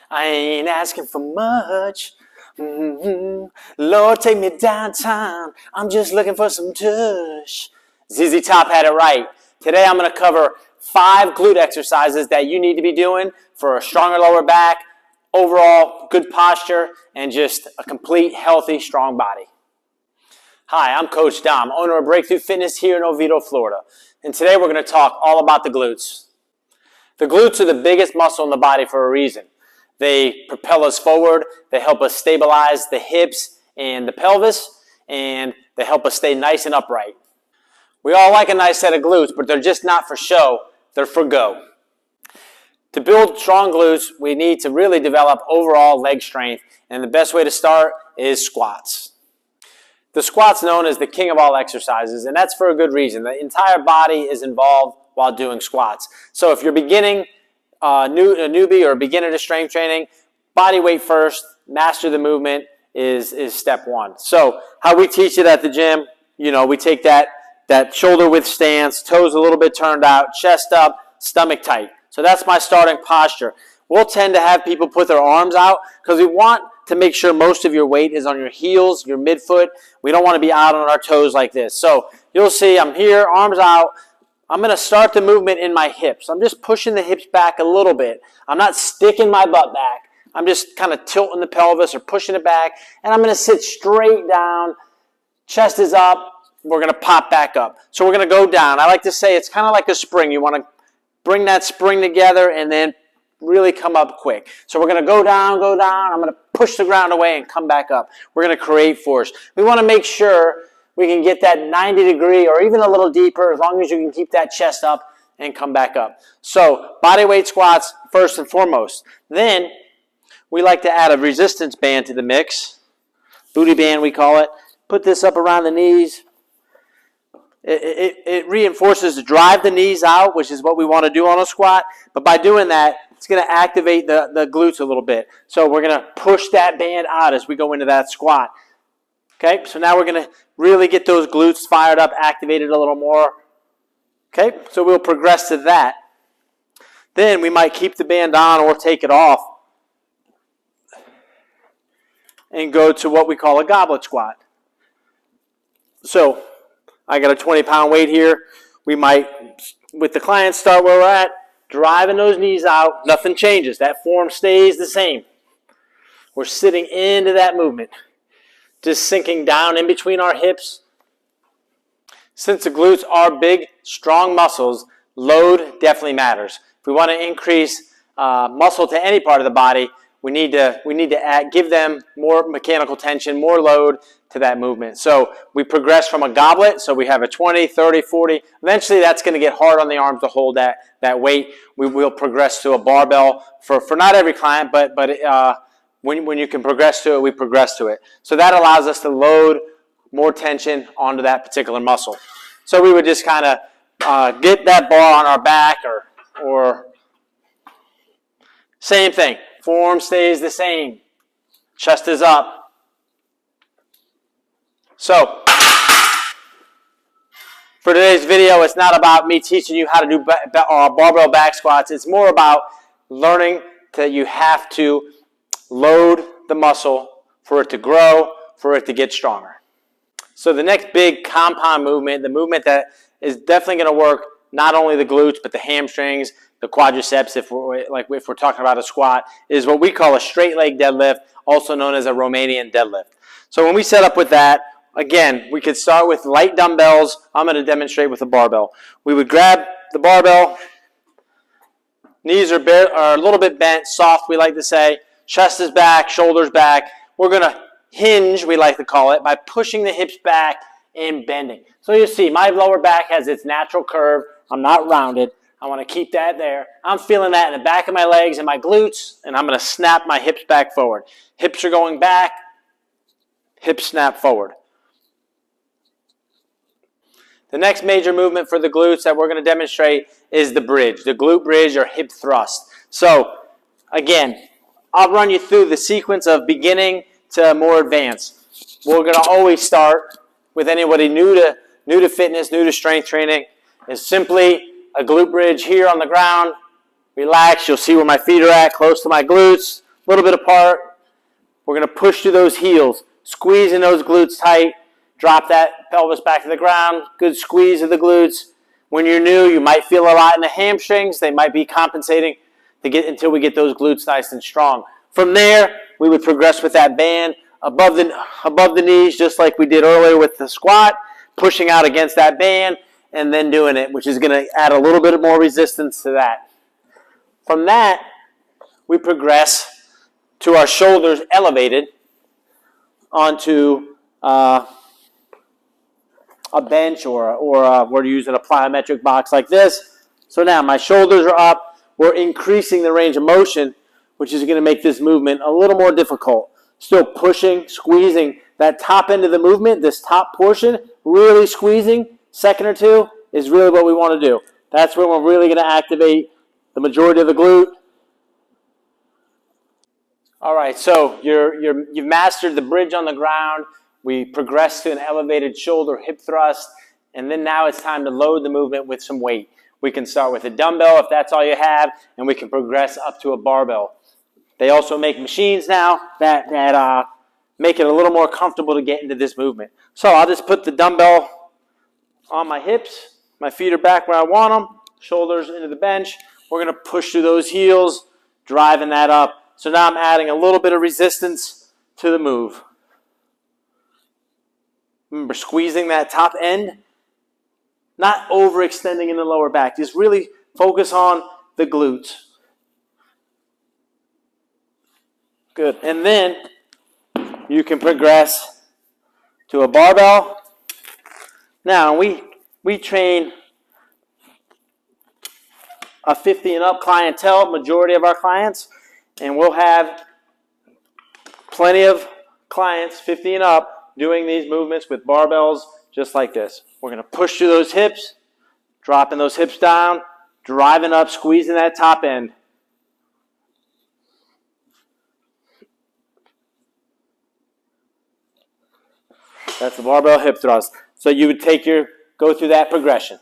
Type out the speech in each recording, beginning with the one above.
I ain't asking for much. Lord, take me downtown. I'm just looking for some tush. ZZ Top had it right. Today I'm going to cover 5 glute exercises that you need to be doing for a stronger lower back, overall good posture, and just a complete, healthy, strong body. Hi, I'm Coach Dom, owner of Breakthrough Fitness here in Oviedo, Florida. And today we're going to talk all about the glutes. The glutes are the biggest muscle in the body for a reason. They propel us forward, they help us stabilize the hips and the pelvis, and they help us stay nice and upright. We all like a nice set of glutes, but they're just not for show, they're for go. To build strong glutes, we need to really develop overall leg strength, and the best way to start is squats. The squat's known as the king of all exercises, and that's for a good reason. The entire body is involved while doing squats. So if you're beginning a newbie or a beginner to strength training, body weight first, master the movement is step one. So how we teach it at the gym, we take that shoulder width stance, toes a little bit turned out, chest up, stomach tight. So that's my starting posture. We'll tend to have people put their arms out because we want to make sure most of your weight is on your heels, your midfoot. We don't want to be out on our toes like this. So you'll see I'm here, arms out. I'm going to start the movement in my hips. I'm just pushing the hips back a little bit. I'm not sticking my butt back. I'm just kind of tilting the pelvis or pushing it back. And I'm going to sit straight down. Chest is up. We're going to pop back up. So we're going to go down. I like to say it's kind of like a spring. You want to bring that spring together and then really come up quick. So we're going to go down, go down. I'm going to push the ground away and come back up. We're going to create force. We want to make sure we can get that 90-degree or even a little deeper as long as you can keep that chest up and come back up. So body weight squats first and foremost. Then we like to add a resistance band to the mix. Booty band we call it. Put this up around the knees. It reinforces to drive the knees out, which is what we want to do on a squat. But by doing that, it's going to activate the glutes a little bit. So we're going to push that band out as we go into that squat. Okay, so now we're going to really get those glutes fired up, activated a little more. Okay, so we'll progress to that. Then we might keep the band on or take it off and go to what we call a goblet squat. So I got a 20-pound weight here. We might, with the client, start where we're at, driving those knees out. Nothing changes. That form stays the same. We're sitting into that movement. Just sinking down in between our hips. Since the glutes are big, strong muscles, load definitely matters. If we want to increase muscle to any part of the body, we need to give them more mechanical tension, more load to that movement. So we progress from a goblet, so we have a 20, 30, 40. Eventually that's going to get hard on the arms to hold that weight. We will progress to a barbell for not every client, but when you can progress to it, we progress to it. So that allows us to load more tension onto that particular muscle. So we would just kind of get that bar on our back or same thing. Form stays the same. Chest is up. So for today's video, it's not about me teaching you how to do barbell back squats. It's more about learning that you have to load the muscle for it to grow, for it to get stronger. So the next big compound movement, the movement that is definitely going to work not only the glutes, but the hamstrings, the quadriceps, if we're talking about a squat, is what we call a straight leg deadlift, also known as a Romanian deadlift. So when we set up with that, again, we could start with light dumbbells. I'm going to demonstrate with a barbell. We would grab the barbell. Knees are a little bit bent, soft, we like to say. Chest is back, shoulders back. We're going to hinge, we like to call it, by pushing the hips back and bending. So you see, my lower back has its natural curve. I'm not rounded. I want to keep that there. I'm feeling that in the back of my legs and my glutes, and I'm going to snap my hips back forward. Hips are going back, hips snap forward. The next major movement for the glutes that we're going to demonstrate is the bridge, the glute bridge or hip thrust. So, again, I'll run you through the sequence of beginning to more advanced. We're going to always start with anybody new to fitness, new to strength training, is simply a glute bridge here on the ground. Relax, you'll see where my feet are at, close to my glutes. little bit apart. We're going to push through those heels, squeezing those glutes tight. Drop that pelvis back to the ground. Good squeeze of the glutes. When you're new, you might feel a lot in the hamstrings. They might be compensating to get until we get those glutes nice and strong. From there, we would progress with that band above the knees, just like we did earlier with the squat, pushing out against that band, and then doing it, which is going to add a little bit more resistance to that. From that, we progress to our shoulders elevated onto a bench or we're using a plyometric box like this. So now my shoulders are up. We're increasing the range of motion, which is going to make this movement a little more difficult. Still pushing, squeezing that top end of the movement, this top portion, really squeezing, second or two, is really what we want to do. That's when we're really going to activate the majority of the glute. All right, so you've mastered the bridge on the ground. We progress to an elevated shoulder hip thrust, and then now it's time to load the movement with some weight. We can start with a dumbbell if that's all you have, and we can progress up to a barbell. They also make machines now that make it a little more comfortable to get into this movement. So I'll just put the dumbbell on my hips. My feet are back where I want them. Shoulders into the bench. We're going to push through those heels, driving that up. So now I'm adding a little bit of resistance to the move. Remember, squeezing that top end, not overextending in the lower back. Just really focus on the glutes. Good. And then you can progress to a barbell. Now, we train a 50 and up clientele, majority of our clients, and we'll have plenty of clients, 50 and up, doing these movements with barbells just like this. We're going to push through those hips, dropping those hips down, driving up, squeezing that top end. That's the barbell hip thrust. So you would go through that progression.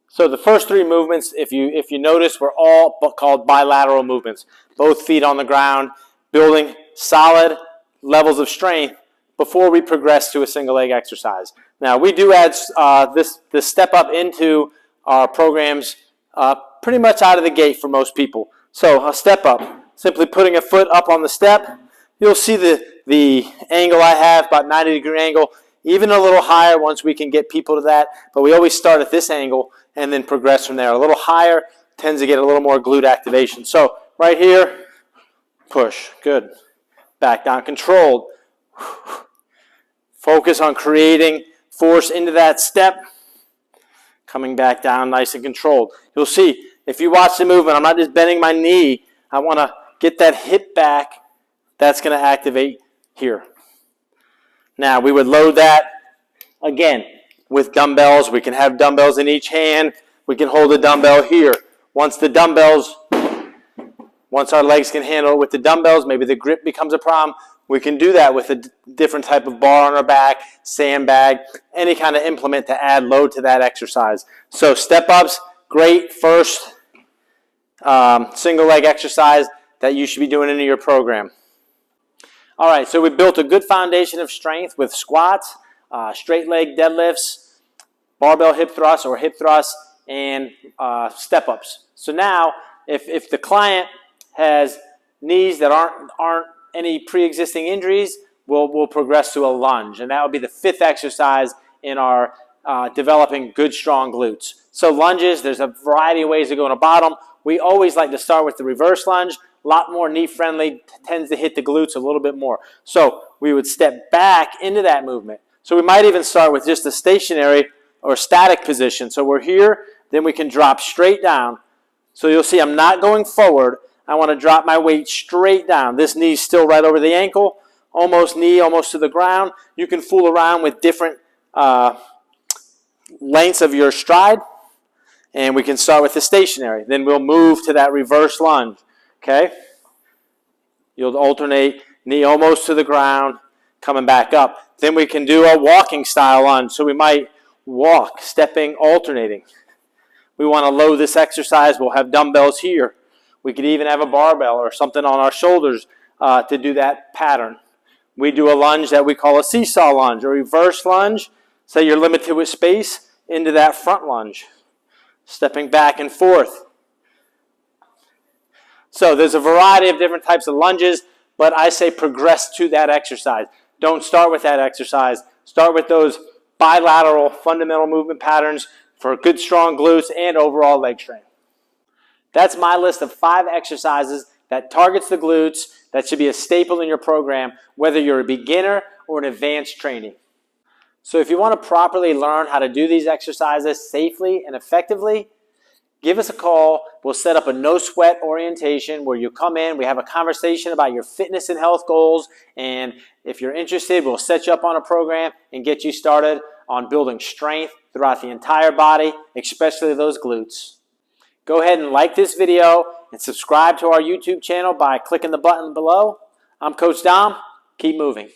So the first three movements, if you notice, were all called bilateral movements. Both feet on the ground, building solid levels of strength before we progress to a single leg exercise. Now, we do add this step up into our programs pretty much out of the gate for most people. So a step up, simply putting a foot up on the step. You'll see the angle I have, about 90-degree angle, even a little higher once we can get people to that. But we always start at this angle and then progress from there. A little higher tends to get a little more glute activation. So right here, push, good. Back down, controlled. Focus on creating force into that step. Coming back down nice and controlled. You'll see, if you watch the movement, I'm not just bending my knee. I want to get that hip back. That's going to activate here. Now, we would load that, again, with dumbbells. We can have dumbbells in each hand. We can hold a dumbbell here. Once our legs can handle it with the dumbbells, maybe the grip becomes a problem, we can do that with a different type of bar on our back, sandbag, any kind of implement to add load to that exercise. So step-ups, great first single leg exercise that you should be doing into your program. All right, so we built a good foundation of strength with squats, straight leg deadlifts, barbell hip thrusts or hip thrusts, and step-ups. So now, if the client has knees that aren't any pre-existing injuries, we'll progress to a lunge, and that will be the fifth exercise in our developing good, strong glutes. So lunges, there's a variety of ways to go on a bottom. We always like to start with the reverse lunge. A lot more knee-friendly, tends to hit the glutes a little bit more. So we would step back into that movement. So we might even start with just a stationary or static position. So we're here, then we can drop straight down. So you'll see I'm not going forward. I want to drop my weight straight down. This knee's still right over the ankle, almost to the ground. You can fool around with different lengths of your stride, and we can start with the stationary. Then we'll move to that reverse lunge, okay? You'll alternate knee almost to the ground, coming back up. Then we can do a walking style lunge. So we might walk, stepping, alternating. We want to load this exercise. We'll have dumbbells here. We could even have a barbell or something on our shoulders to do that pattern. We do a lunge that we call a seesaw lunge or reverse lunge. Say you're limited with space, into that front lunge. Stepping back and forth. So there's a variety of different types of lunges, but I say progress to that exercise. Don't start with that exercise. Start with those bilateral fundamental movement patterns for good strong glutes and overall leg strength. That's my list of 5 exercises that targets the glutes that should be a staple in your program, whether you're a beginner or an advanced training. So if you want to properly learn how to do these exercises safely and effectively, give us a call. We'll set up a no-sweat orientation where you come in, we have a conversation about your fitness and health goals, and if you're interested, we'll set you up on a program and get you started on building strength throughout the entire body, especially those glutes. Go ahead and like this video and subscribe to our YouTube channel by clicking the button below. I'm Coach Dom. Keep moving.